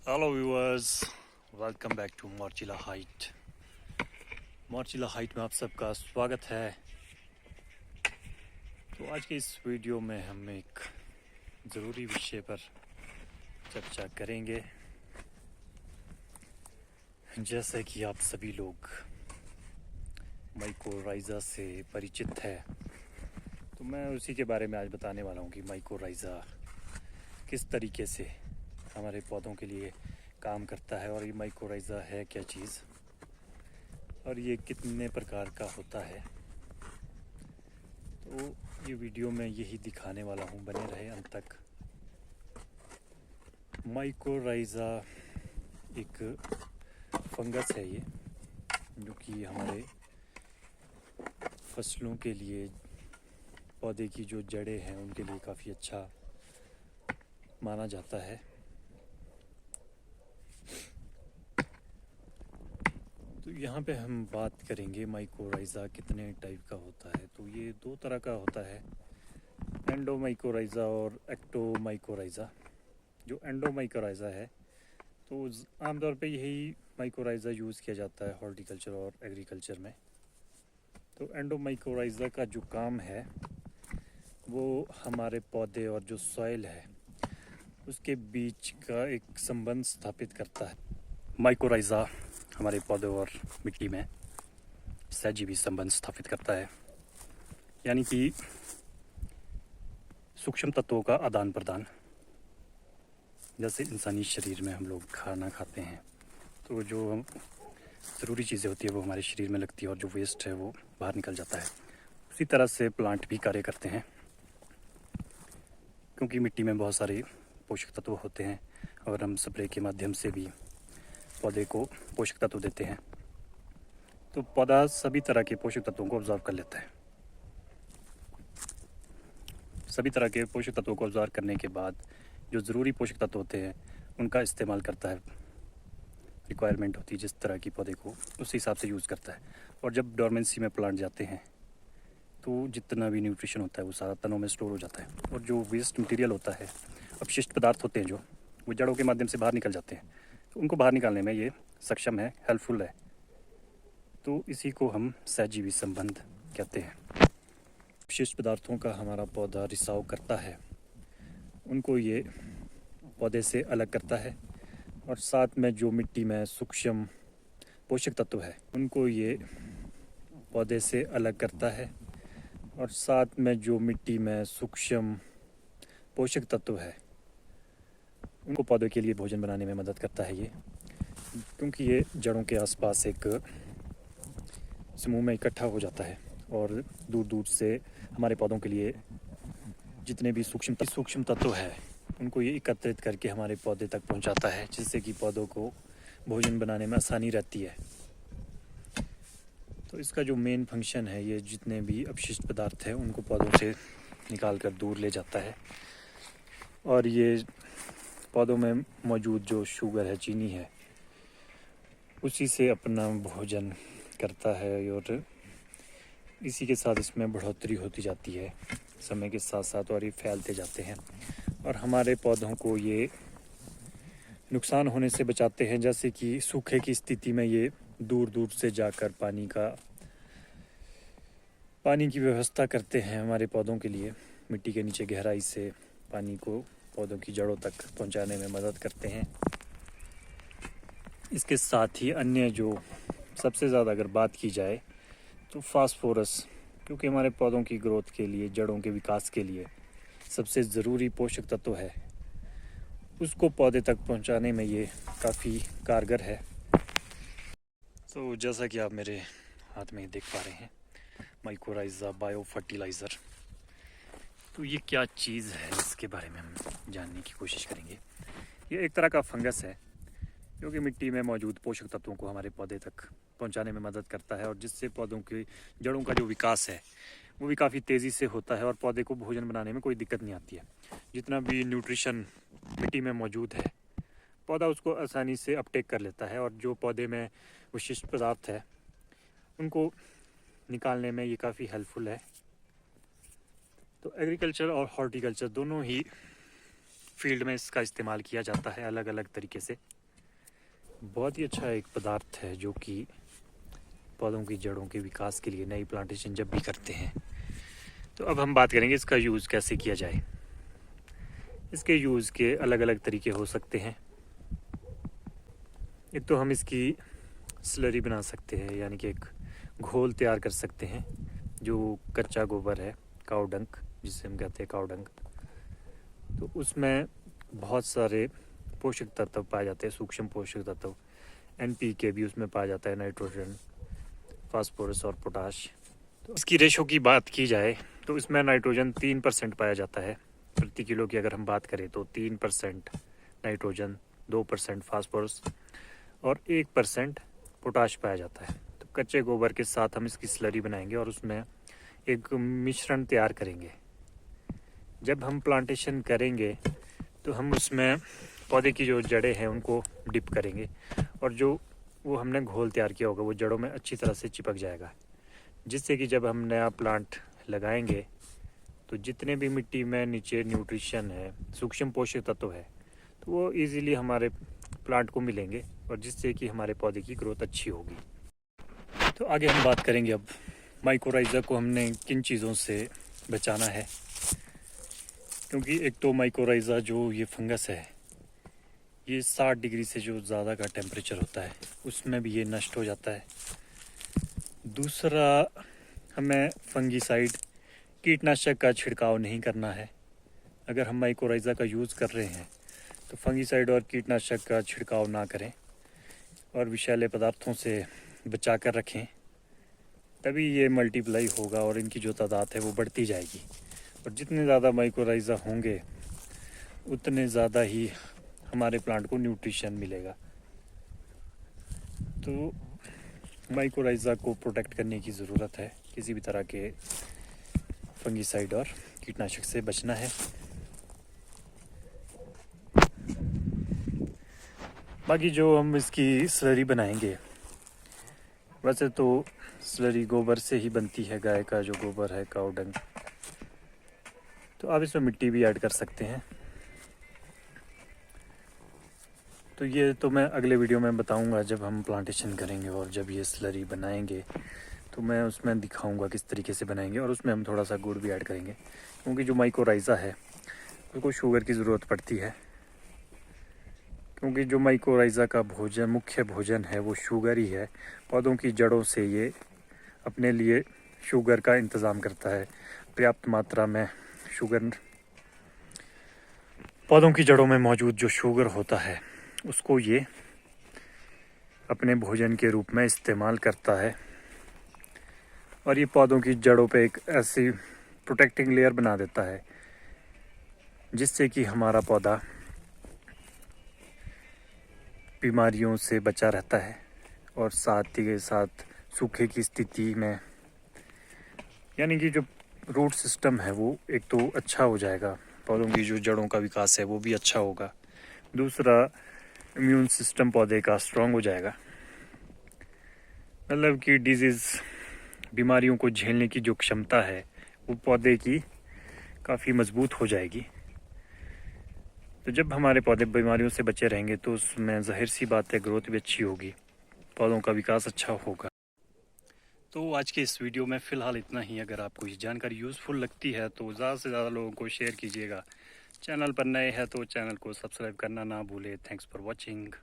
Hello viewers, welcome back to मोर्चिला height. मोर्चिला height में आप सबका स्वागत है। तो आज के इस वीडियो में हम एक ज़रूरी विषय पर चर्चा करेंगे। जैसे कि आप सभी लोग माइकोराइज़ा से परिचित है, तो मैं उसी के बारे में आज बताने वाला हूँ कि माइकोराइज़ा किस तरीके से हमारे पौधों के लिए काम करता है और ये माइकोराइज़ा है क्या चीज़ और ये कितने प्रकार का होता है। तो ये वीडियो में यही दिखाने वाला हूँ, बने रहे अंत तक। माइकोराइज़ा एक फंगस है ये, जो कि हमारे फसलों के लिए, पौधे की जो जड़ें हैं उनके लिए काफ़ी अच्छा माना जाता है। तो यहाँ पे हम बात करेंगे माइकोराइज़ा कितने टाइप का होता है। तो ये दो तरह का होता है, एंडोमाइकोराइज़ा और एक्टोमाइकोराइज़ा। जो एंडोमाइकोराइज़ा है तो आमतौर पे यही माइकोराइज़ा यूज़ किया जाता है हॉर्टिकल्चर और एग्रीकल्चर में। तो एंडोमाइकोराइज़ा का जो काम है वो हमारे पौधे और जो सॉइल है उसके बीच का एक संबंध स्थापित करता है। माइकोराइज़ा हमारे पौधों और मिट्टी में सहजीवी संबंध स्थापित करता है, यानी कि सूक्ष्म तत्वों का आदान प्रदान। जैसे इंसानी शरीर में हम लोग खाना खाते हैं तो जो ज़रूरी चीज़ें होती है वो हमारे शरीर में लगती है और जो वेस्ट है वो बाहर निकल जाता है। उसी तरह से प्लांट भी कार्य करते हैं, क्योंकि मिट्टी में बहुत सारे पोषक तत्व होते हैं और हम स्प्रे के माध्यम से भी पौधे को पोषक तत्व देते हैं। तो पौधा सभी तरह के पोषक तत्वों को ऑब्जर्व कर लेता है। सभी तरह के पोषक तत्वों को ऑब्जर्व करने के बाद जो ज़रूरी पोषक तत्व होते हैं उनका इस्तेमाल करता है। रिक्वायरमेंट होती है जिस तरह की पौधे को, उस हिसाब से यूज़ करता है। और जब डोरमेंसी में प्लांट जाते हैं तो जितना भी न्यूट्रिशन होता है वो सारा तनों में स्टोर हो जाता है, और जो वेस्ट मटेरियल होता है, अपशिष्ट पदार्थ होते हैं जो, वो जड़ों के माध्यम से बाहर निकल जाते हैं। तो उनको बाहर निकालने में ये सक्षम है, हेल्पफुल है। तो इसी को हम सहजीवी संबंध कहते हैं। अपशिष्ट पदार्थों का हमारा पौधा रिसाव करता है, उनको ये पौधे से अलग करता है, और साथ में जो मिट्टी में सूक्ष्म पोषक तत्व है उनको ये पौधे से अलग करता है, और साथ में जो मिट्टी में सूक्ष्म पोषक तत्व है उनको पौधे के लिए भोजन बनाने में मदद करता है ये, क्योंकि ये जड़ों के आसपास एक समूह में इकट्ठा हो जाता है और दूर दूर से हमारे पौधों के लिए जितने भी सूक्ष्म तत्व है उनको ये एकत्रित करके हमारे पौधे तक पहुंचाता है, जिससे कि पौधों को भोजन बनाने में आसानी रहती है। तो इसका जो मेन फंक्शन है, ये जितने भी अपशिष्ट पदार्थ हैं उनको पौधों से निकाल कर दूर ले जाता है, और ये पौधों में मौजूद जो शुगर है, चीनी है, उसी से अपना भोजन करता है, और इसी के साथ इसमें बढ़ोतरी होती जाती है समय के साथ साथ, और ये फैलते जाते हैं और हमारे पौधों को ये नुकसान होने से बचाते हैं। जैसे कि सूखे की स्थिति में ये दूर दूर से जाकर पानी की व्यवस्था करते हैं हमारे पौधों के लिए। मिट्टी के नीचे गहराई से पानी को पौधों की जड़ों तक पहुंचाने में मदद करते हैं। इसके साथ ही अन्य जो सबसे ज़्यादा अगर बात की जाए तो फास्फोरस, क्योंकि हमारे पौधों की ग्रोथ के लिए, जड़ों के विकास के लिए सबसे ज़रूरी पोषक तत्व है, उसको पौधे तक पहुंचाने में ये काफ़ी कारगर है। तो जैसा कि आप मेरे हाथ में देख पा रहे हैं, माइकोराइज़ा बायो फर्टिलाइज़र। तो ये क्या चीज़ है, इसके बारे में हम जानने की कोशिश करेंगे। ये एक तरह का फंगस है जो कि मिट्टी में मौजूद पोषक तत्वों को हमारे पौधे तक पहुंचाने में मदद करता है, और जिससे पौधों की जड़ों का जो विकास है वो भी काफ़ी तेज़ी से होता है और पौधे को भोजन बनाने में कोई दिक्कत नहीं आती है। जितना भी न्यूट्रिशन मिट्टी में मौजूद है पौधा उसको आसानी से अपटेक कर लेता है, और जो पौधे में विशिष्ट पदार्थ है उनको निकालने में ये काफ़ी हेल्पफुल है। तो एग्रीकल्चर और हॉर्टिकल्चर दोनों ही फील्ड में इसका इस्तेमाल किया जाता है अलग अलग तरीके से। बहुत ही अच्छा एक पदार्थ है जो कि पौधों की जड़ों के विकास के लिए नई प्लांटेशन जब भी करते हैं। तो अब हम बात करेंगे इसका यूज़ कैसे किया जाए। इसके यूज़ के अलग अलग तरीके हो सकते हैं। एक तो हम इसकी स्लरी बना सकते हैं, यानी कि एक घोल तैयार कर सकते हैं जो कच्चा गोबर है, काऊ डंक जिसे हम कहते हैं काऊ डंक। तो उसमें बहुत सारे पोषक तत्व पाए जाते हैं, सूक्ष्म पोषक तत्व। NPK भी उसमें पाया जाता है, नाइट्रोजन, फास्फोरस और पोटाश। तो इसकी रेशो की बात की जाए तो इसमें नाइट्रोजन 3% पाया जाता है प्रति किलो की। अगर हम बात करें तो 3% नाइट्रोजन, 2% फास्फोरस और 1% पोटाश पाया जाता है। तो कच्चे गोबर के साथ हम इसकी स्लरी बनाएंगे और उसमें एक मिश्रण तैयार करेंगे। जब हम प्लांटेशन करेंगे तो हम उसमें पौधे की जो जड़ें हैं उनको डिप करेंगे और जो वो हमने घोल तैयार किया होगा वो जड़ों में अच्छी तरह से चिपक जाएगा, जिससे कि जब हम नया प्लांट लगाएंगे तो जितने भी मिट्टी में नीचे न्यूट्रिशन है, सूक्ष्म पोषक तत्व है, तो वो इजीली हमारे प्लांट को मिलेंगे और जिससे कि हमारे पौधे की ग्रोथ अच्छी होगी। तो आगे हम बात करेंगे अब माइकोराइज़ा को हमने किन चीज़ों से बचाना है। क्योंकि एक तो माइकोराइज़ा जो ये फंगस है, ये 60 डिग्री से जो ज़्यादा का टेम्परेचर होता है उसमें भी ये नष्ट हो जाता है। दूसरा, हमें फंगीसाइड कीटनाशक का छिड़काव नहीं करना है। अगर हम माइकोराइज़ा का यूज़ कर रहे हैं तो फंगीसाइड और कीटनाशक का छिड़काव ना करें और विषैले पदार्थों से बचा कर रखें, तभी ये मल्टीप्लाई होगा और इनकी जो तादाद है वो बढ़ती जाएगी। और जितने ज़्यादा माइकोराइज़ा होंगे उतने ज़्यादा ही हमारे प्लांट को न्यूट्रिशन मिलेगा। तो माइकोराइज़ा को प्रोटेक्ट करने की ज़रूरत है, किसी भी तरह के फंगीसाइड और कीटनाशक से बचना है। बाकी जो हम इसकी स्लरी बनाएंगे, वैसे तो स्लरी गोबर से ही बनती है, गाय का जो गोबर है, काऊ डंग। तो आप इसमें मिट्टी भी ऐड कर सकते हैं। तो ये तो मैं अगले वीडियो में बताऊंगा जब हम प्लांटेशन करेंगे और जब ये स्लरी बनाएंगे तो मैं उसमें दिखाऊंगा किस तरीके से बनाएंगे और उसमें हम थोड़ा सा गुड़ भी ऐड करेंगे। क्योंकि जो माइकोराइज़ा है उसको शुगर की ज़रूरत पड़ती है, क्योंकि जो माइकोराइज़ा का भोजन, मुख्य भोजन है, वो शुगर ही है। पौधों की जड़ों से ये अपने लिए शुगर का इंतज़ाम करता है। पर्याप्त मात्रा में शुगर, पौधों की जड़ों में मौजूद जो शुगर होता है उसको ये अपने भोजन के रूप में इस्तेमाल करता है और ये पौधों की जड़ों पे एक ऐसी प्रोटेक्टिंग लेयर बना देता है जिससे कि हमारा पौधा बीमारियों से बचा रहता है और साथ ही के साथ सूखे की स्थिति में, यानी कि जो रूट सिस्टम है वो एक तो अच्छा हो जाएगा, पौधों की जो जड़ों का विकास है वो भी अच्छा होगा। दूसरा, इम्यून सिस्टम पौधे का स्ट्रॉन्ग हो जाएगा, मतलब कि डिजीज़, बीमारियों को झेलने की जो क्षमता है वो पौधे की काफ़ी मजबूत हो जाएगी। तो जब हमारे पौधे बीमारियों से बचे रहेंगे तो उसमें ज़ाहिर सी बात है ग्रोथ भी अच्छी होगी, पौधों का विकास अच्छा होगा। तो आज के इस वीडियो में फ़िलहाल इतना ही। अगर आपको ये जानकारी यूज़फुल लगती है तो ज़्यादा से ज़्यादा लोगों को शेयर कीजिएगा। चैनल पर नए हैं तो चैनल को सब्सक्राइब करना ना भूलें। Thanks for watching.